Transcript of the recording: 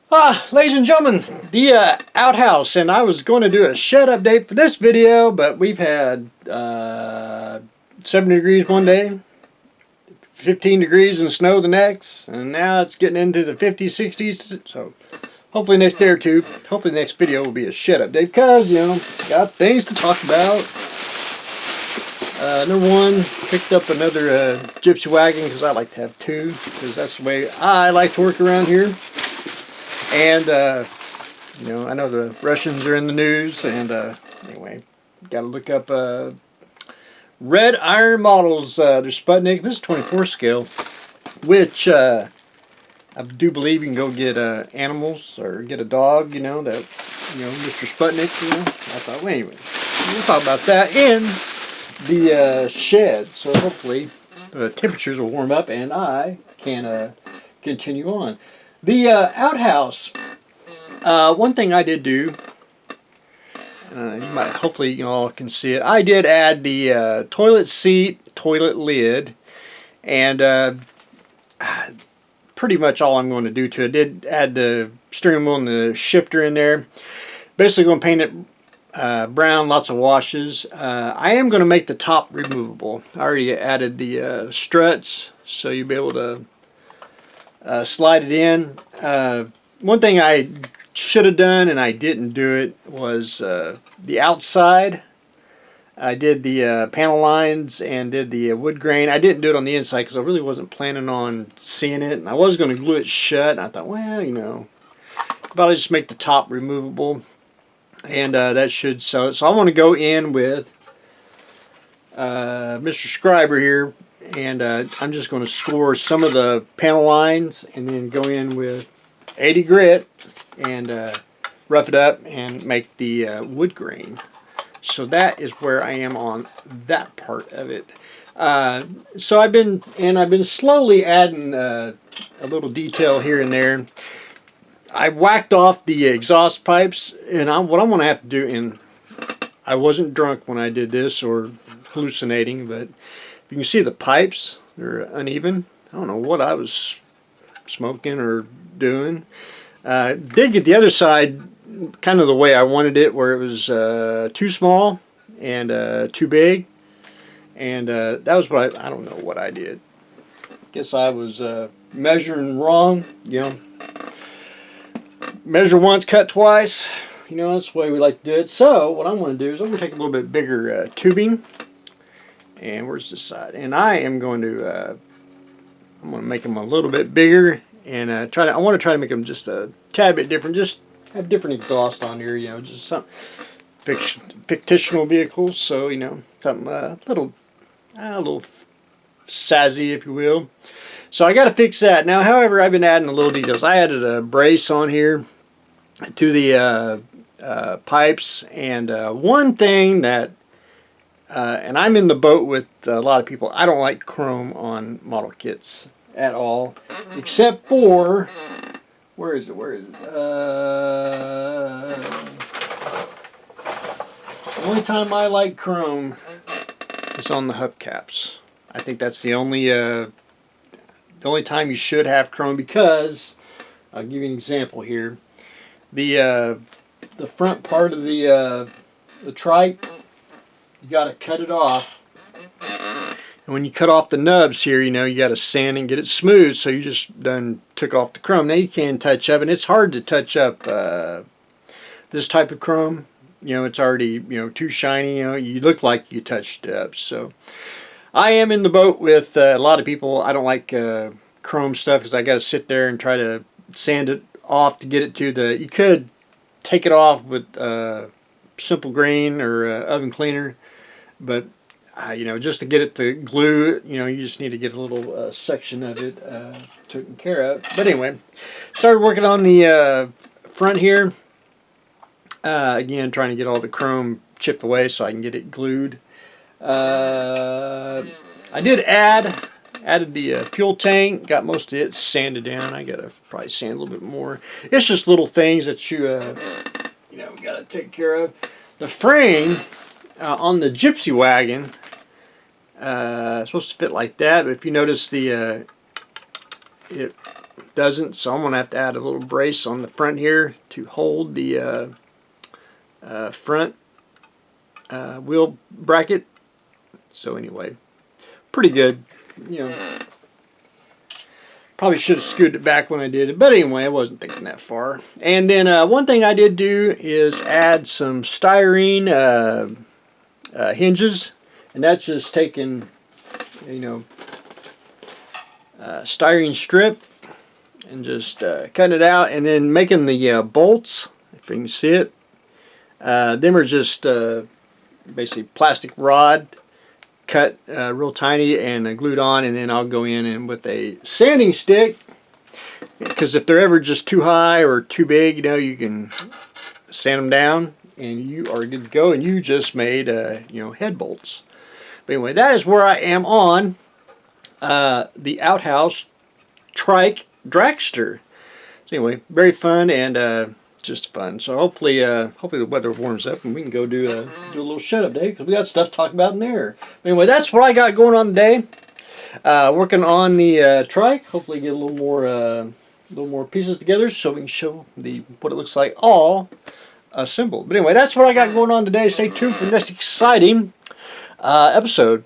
Ladies and gentlemen, the outhouse, and I was going to do a shed update for this video, but we've had 70 degrees one day, 15 degrees and snow the next, and now it's getting into the 50s, 60s, so hopefully next day or two, hopefully the next video will be a shed update, because, you know, got things to talk about. Number one, picked up another gypsy wagon, because I like to have two, because that's the way I like to work around here. And, you know, I know the Russians are in the news, and anyway, got to look up red iron models. They're Sputnik. This is 24 scale, which I do believe you can go get animals or get a dog, you know, that, you know, Mr. Sputnik, you know. I thought, well, anyway, we'll talk about that in the shed. So hopefully the temperatures will warm up and I can continue on. The outhouse, one thing I did do, hopefully you all can see it, I did add the toilet seat, toilet lid, and pretty much all I'm going to do to it. I did add the steering wheel and the shifter in there. Basically going to paint it brown, lots of washes. I am going to make the top removable. I already added the struts, so you'll be able to slide it in. One thing I should have done and I didn't do it was the outside. I did the panel lines and did the wood grain. I didn't do it on the inside because I really wasn't planning on seeing it, and I was going to glue it shut, and I thought, well, you know, about just make the top removable, and that should sell it. So I want to go in with Mr. Scriber here, and I'm just going to score some of the panel lines and then go in with 80 grit and rough it up and make the wood grain. So that is where I am on that part of it. So I've been slowly adding a little detail here and there. I whacked off the exhaust pipes, and what I'm going to have to do, and I wasn't drunk when I did this or hallucinating, but you can see the pipes, they're uneven. I don't know what I was smoking or doing. Did get the other side kind of the way I wanted it, where it was too small and too big. And that was what I don't know what I did. Guess I was measuring wrong, you know. Measure once, cut twice. You know, that's the way we like to do it. So what I'm going to do is I'm going to take a little bit bigger tubing. And where's this side? And I am going to I'm going to make them a little bit bigger and I want to try to make them just a tad bit different. Just have different exhaust on here, you know, just some fictional vehicles. So, you know, something a little sassy, if you will. So I got to fix that. Now, however, I've been adding a little details. I added a brace on here to the pipes, and one thing that and I'm in the boat with a lot of people. I don't like chrome on model kits at all, except for, where is it? The only time I like chrome is on the hubcaps. I think that's the only time you should have chrome, because I'll give you an example here. The front part of the trike, you got to cut it off, and when you cut off the nubs here, you know, you got to sand and get it smooth. So you just done took off the chrome. Now you can touch up, and it's hard to touch up this type of chrome. You know, it's already, you know, too shiny. You know, you look like you touched it up. So I am in the boat with a lot of people. I don't like chrome stuff because I got to sit there and try to sand it off to get it to the. You could take it off with simple grain or oven cleaner, but you know, just to get it to glue, you know, you just need to get a little section of it taken care of. But anyway, started working on the front here. Again, trying to get all the chrome chipped away so I can get it glued. I did added the fuel tank, got most of it sanded down. I gotta probably sand a little bit more. It's just little things that you you know, gotta take care of. The frame on the gypsy wagon supposed to fit like that, but if you notice the doesn't, so I'm going to have to add a little brace on the front here to hold the front wheel bracket. So anyway, pretty good. You know, probably should have screwed it back when I did it, but anyway, I wasn't thinking that far. And then one thing I did do is add some styrene hinges, and that's just taking, you know, styrene strip and just cutting it out, and then making the bolts, if you can see it. Them are just basically plastic rod cut real tiny and glued on, and then I'll go in and with a sanding stick, because if they're ever just too high or too big, you know, you can sand them down and you are good to go, and you just made you know, head bolts. But anyway, that is where I am on the Outhouse trike dragster. So anyway, very fun and just fun. So hopefully the weather warms up and we can go do a little shut-up day, because we got stuff to talk about in there. But anyway, that's what I got going on today. Working on the trike. Hopefully get a little more pieces together so we can show what it looks like all assembled. But anyway, that's what I got going on today. Stay tuned for the next exciting episode.